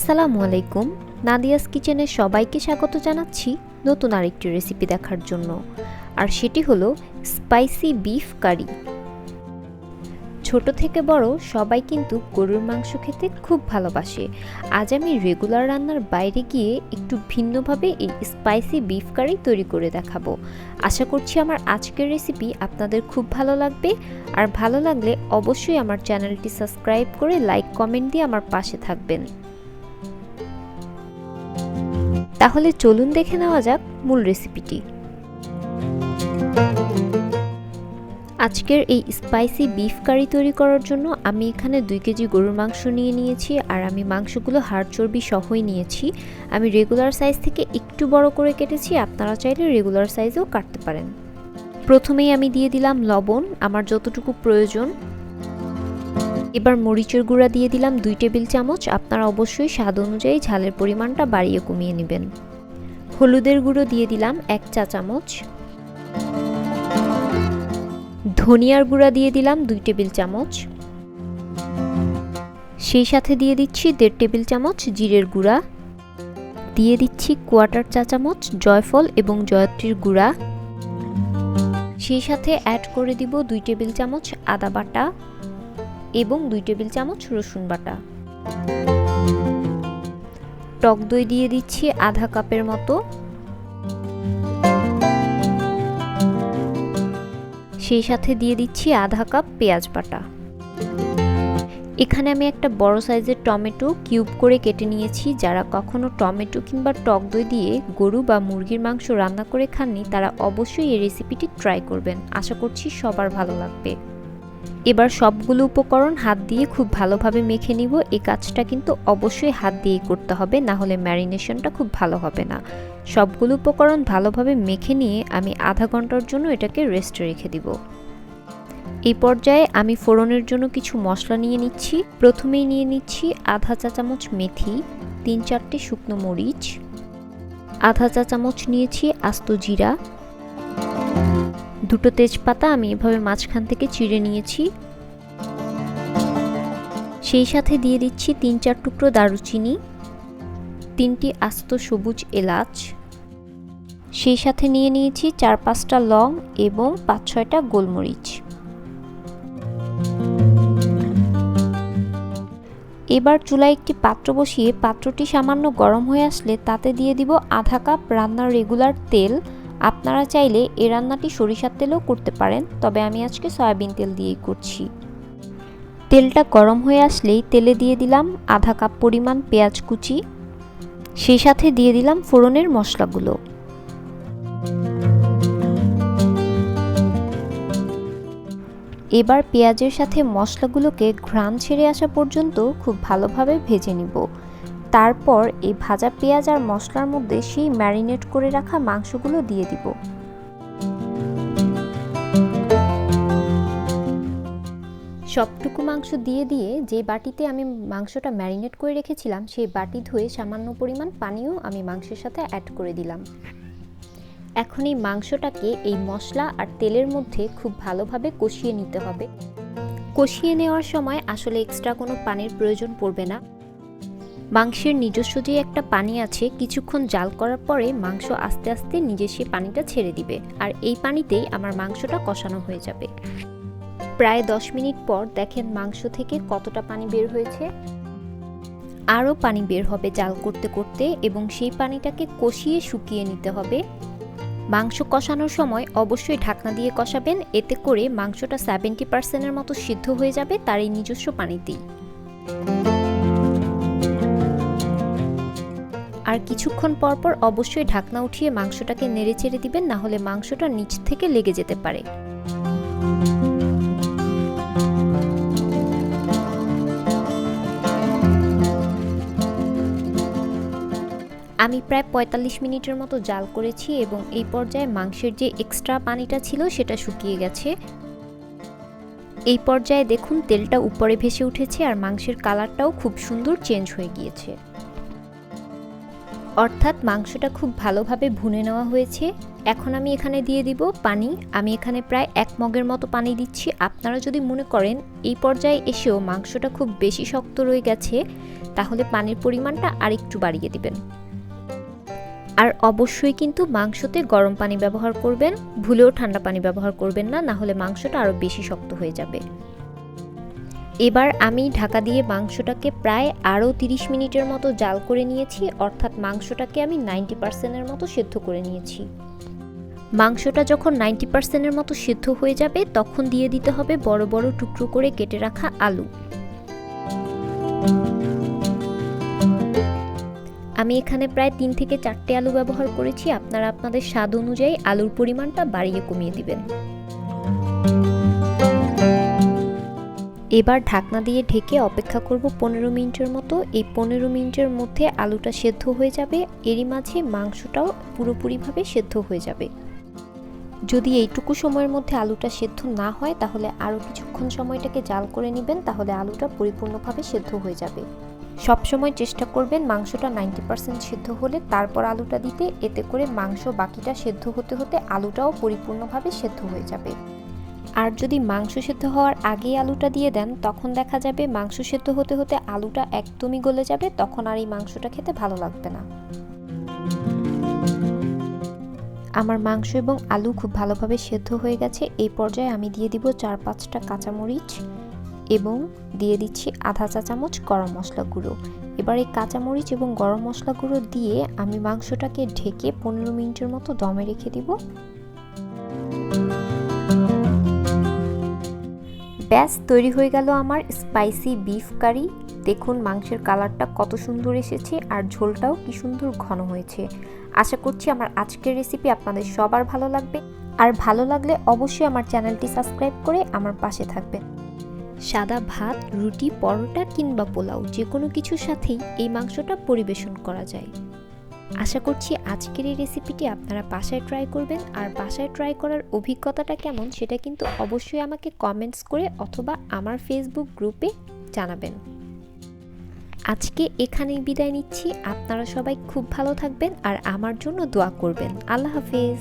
আসসালামু আলাইকুম। নাদিয়াস কিচেনে সবাইকে স্বাগত জানাচ্ছি নতুন আরেকটি রেসিপি দেখার জন্য, আর সেটি হলো স্পাইসি বিফ কারি। ছোট থেকে বড় সবাই কিন্তু গরুর মাংস খেতে খুব ভালোবাসে। আজ আমি রেগুলার রান্নার বাইরে গিয়ে একটু ভিন্নভাবে এই স্পাইসি বিফ কারি তৈরি করে দেখাবো। আশা করছি আমার আজকের রেসিপি আপনাদের খুব ভালো লাগবে, আর ভালো লাগলে অবশ্যই আমার চ্যানেলটি সাবস্ক্রাইব করে লাইক কমেন্ট দিয়ে আমার পাশে থাকবেন। তাহলে চলুন দেখে নেওয়া যাক মূল রেসিপিটি। আজকের এই স্পাইসি বিফ কারি তৈরি করার জন্য আমি এখানে 2 কেজি গরুর মাংস নিয়েছি, আর আমি মাংসগুলো হাড় চর্বি সহই নিয়েছি। আমি রেগুলার সাইজ থেকে একটু বড় করে কেটেছি, আপনারা চাইলে রেগুলার সাইজেও কাটতে পারেন। প্রথমেই আমি দিয়ে দিলাম লবণ আমার যতটুকু প্রয়োজন। এবার মরিচের গুঁড়া দিয়ে দিলাম 2 টেবিল চামচ। আপনারা অবশ্যই স্বাদ অনুযায়ী ঝালের পরিমাণটা বাড়িয়ে কমিয়ে নেবেন। হলুদের গুঁড়ো দিয়ে দিলাম 1 চা চামচ। ধনিয়ার গুঁড়া দিয়ে দিলাম 2 টেবিল চামচ। সেই সাথে দিয়ে দিচ্ছি 1.5 টেবিল চামচ জিরের গুঁড়া। দিয়ে দিচ্ছি 1/4 চা চামচ জয়ফল এবং জয়ত্রীর গুঁড়া। সেই সাথে অ্যাড করে দিব 2 টেবিল চামচ আদা বাটা এবং 2 টেবিল চামচ রসুন বাটা। টক দই দিয়ে দিচ্ছি আধা কাপের মতো। সেই সাথে দিয়ে দিচ্ছি আধা কাপ পেঁয়াজ বাটা। এখানে আমি একটা বড় সাইজের টমেটো কিউব করে কেটে নিয়েছি। যারা কখনো টমেটো কিংবা টক দই দিয়ে গরু বা মুরগির মাংস রান্না করে খাননি, তারা অবশ্যই এই রেসিপিটি ট্রাই করবেন। আশা করছি সবার ভালো লাগবে। এবার সবগুলো উপকরণ হাত দিয়ে খুব ভালোভাবে মেখে নিব। এই কাজটা কিন্তু অবশ্যই হাত দিয়েই করতে হবে, না হলে ম্যারিনেশনটা খুব ভালো হবে না। সবগুলো উপকরণ ভালোভাবে মেখে নিয়ে আমি আধা ঘন্টার জন্য এটাকে রেস্টে রেখে দিব। এই পর্যায়ে আমি ফোড়নের জন্য কিছু মশলা নিয়ে নিচ্ছি। প্রথমেই নিয়ে নিচ্ছি আধা চা চামচ মেথি, 3-4টে শুকনো মরিচ, আধা চা চামচ নিয়েছি আস্ত জিরা, 2টো তেজপাতা আমি এভাবে মাঝখান থেকে চিড়ে নিয়েছি। সেই সাথে দিয়ে দিচ্ছি 3-4 টুকরো দারুচিনি, 3টি আস্ত সবুজ এলাচ। সেই সাথে নিয়ে নিয়েছি 4-5টা লং এবং 5-6টা গোলমরিচ। এবার চুলায় একটি পাত্র বসিয়ে পাত্রটি সামান্য গরম হয়ে আসলে তাতে দিয়ে দিব আধা কাপ রান্নার রেগুলার তেল। আপনারা চাইলে এই রান্নাটি সরিষার তেলেও করতে পারেন, তবে আমি আজকে সয়াবিন তেল দিয়েই করছি। তেলটা গরম হয়ে আসলেই তেলে দিয়ে দিলাম আধা কাপ পরিমাণ পেঁয়াজ কুচি। সেই সাথে দিয়ে দিলাম ফোড়নের মশলাগুলো। এবার পেঁয়াজের সাথে মশলাগুলোকে ঘ্রাণ ছেড়ে আসা পর্যন্ত খুব ভালোভাবে ভেজে নিব। তারপর এই ভাজা পেঁয়াজ আর মশলার মধ্যে সেই ম্যারিনেট করে রাখা মাংসগুলো দিয়ে দিব। সবটুকু মাংস দিয়ে যে বাটিতে আমি মাংসটা ম্যারিনেট করে রেখেছিলাম, সেই বাটি ধুয়ে সামান্য পরিমাণ পানিও আমি মাংসের সাথে অ্যাড করে দিলাম। এখন এই মাংসটাকে এই মশলা আর তেলের মধ্যে খুব ভালোভাবে কষিয়ে নিতে হবে। কষিয়ে নেওয়ার সময় আসলে এক্সট্রা কোনো পানির প্রয়োজন পড়বে না। মাংসের নিজস্ব যে একটা পানি আছে, কিছুক্ষণ জাল করার পরে মাংস আস্তে আস্তে নিজে সে পানিটা ছেড়ে দিবে, আর এই পানিতেই আমার মাংসটা কষানো হয়ে যাবে। প্রায় 10 মিনিট পর দেখেন মাংস থেকে কতটা পানি বের হয়েছে। আরও পানি বের হবে জাল করতে করতে, এবং সেই পানিটাকে কষিয়ে শুকিয়ে নিতে হবে। মাংস কষানোর সময় অবশ্যই ঢাকনা দিয়ে কষাবেন, এতে করে মাংসটা 70%-এর মতো সিদ্ধ হয়ে যাবে তার এই নিজস্ব পানিতেই। আর কিছুক্ষণ পর অবশ্যই ঢাকনা উঠিয়ে মাংসটাকে নেড়ে চেড়ে দিবেন, না হলে মাংসটা নিচ থেকে লেগে যেতে পারে। আমি প্রায় 45 মিনিটের মতো জাল করেছি, এবং এই পর্যায়ে মাংসের যে এক্সট্রা পানিটা ছিল সেটা শুকিয়ে গেছে। এই পর্যায়ে দেখুন তেলটা উপরে ভেসে উঠেছে, আর মাংসের কালারটাও খুব সুন্দর চেঞ্জ হয়ে গিয়েছে। অর্থাৎ মাংসটা খুব ভালোভাবে ভুনে নেওয়া হয়েছে। এখন আমি এখানে দিয়ে দিব পানি। আমি এখানে প্রায় 1 মগের মতো পানি দিচ্ছি। আপনারা যদি মনে করেন এই পর্যায়ে এসেও মাংসটা খুব বেশি শক্ত রয়ে গেছে, তাহলে পানির পরিমাণটা আরেকটু বাড়িয়ে দিবেন। আর অবশ্যই কিন্তু মাংসতে গরম পানি ব্যবহার করবেন, ভুলেও ঠান্ডা পানি ব্যবহার করবেন না, না হলে মাংসটা আরও বেশি শক্ত হয়ে যাবে। এবার আমি ঢাকা দিয়ে মাংসটাকে প্রায় আরও 30 মিনিটের মতো জাল করে নিয়েছি, অর্থাৎ মাংসটাকে আমি 90%-এর মতো সেদ্ধ করে নিয়েছি। মাংসটা যখন 90%-এর মতো সেদ্ধ হয়ে যাবে তখন দিয়ে দিতে হবে বড় বড় টুকরো করে কেটে রাখা আলু। আমি এখানে প্রায় 3 থেকে 4টে আলু ব্যবহার করেছি। আপনারা আপনাদের স্বাদ অনুযায়ী আলুর পরিমাণটা বাড়িয়ে কমিয়ে দিবেন। এবার ঢাকনা দিয়ে ঢেকে অপেক্ষা করব 15 মিনিটের মতো। এই 15 মিনিটের মধ্যে আলুটা সেদ্ধ হয়ে যাবে, এরই মাঝে মাংসটাও পুরোপুরিভাবে সেদ্ধ হয়ে যাবে। যদি এইটুকু সময়ের মধ্যে আলুটা সেদ্ধ না হয় তাহলে আরও কিছুক্ষণ সময়টাকে জাল করে নেবেন, তাহলে আলুটা পরিপূর্ণভাবে সেদ্ধ হয়ে যাবে। সবসময় চেষ্টা করবেন মাংসটা 90% সেদ্ধ হলে তারপর আলুটা দিতে, এতে করে মাংস বাকিটা সেদ্ধ হতে হতে আলুটাও পরিপূর্ণভাবে সেদ্ধ হয়ে যাবে। আর যদি মাংস সেদ্ধ হওয়ার আগেই আলুটা দিয়ে দেন তখন দেখা যাবে মাংস সেদ্ধ হতে হতে আলুটা একদমই গলে যাবে, তখন আর এই মাংসটা খেতে ভালো লাগবে না। আমার মাংস এবং আলু খুব ভালোভাবে সেদ্ধ হয়ে গেছে। এই পর্যায়ে আমি দিয়ে দিব 4-5টা কাঁচামরিচ এবং দিয়ে দিচ্ছি আধা চা চামচ গরম মশলা গুঁড়ো। এবার এই কাঁচামরিচ এবং গরম মশলা গুঁড়ো দিয়ে আমি মাংসটাকে ঢেকে 15 মিনিটের মতো দমে রেখে দিব। ব্যাস তৈরি হয়ে গেল আমার স্পাইসি বিফ কারি। দেখুন মাংসের কালারটা কত সুন্দর এসেছে আর ঝোলটাও কি সুন্দর ঘন হয়েছে। আশা করছি আমার আজকের রেসিপি আপনাদের সবার ভালো লাগবে, আর ভালো লাগলে অবশ্যই আমার চ্যানেলটি সাবস্ক্রাইব করে আমার পাশে থাকবেন। সাদা ভাত, রুটি, পরোটা কিংবা পোলাও যে কোনো কিছুর সাথেই এই মাংসটা পরিবেশন করা যায়। আশা করছি আজকের এই রেসিপিটি আপনারা বাসায় ট্রাই করবেন, আর বাসায় ট্রাই করার অভিজ্ঞতাটা কেমন সেটা কিন্তু অবশ্যই আমাকে কমেন্টস করে অথবা আমার ফেসবুক গ্রুপে জানাবেন। আজকে এখানেই বিদায় নিচ্ছি। আপনারা সবাই খুব ভালো থাকবেন আর আমার জন্য দোয়া করবেন। আল্লাহ হাফেজ।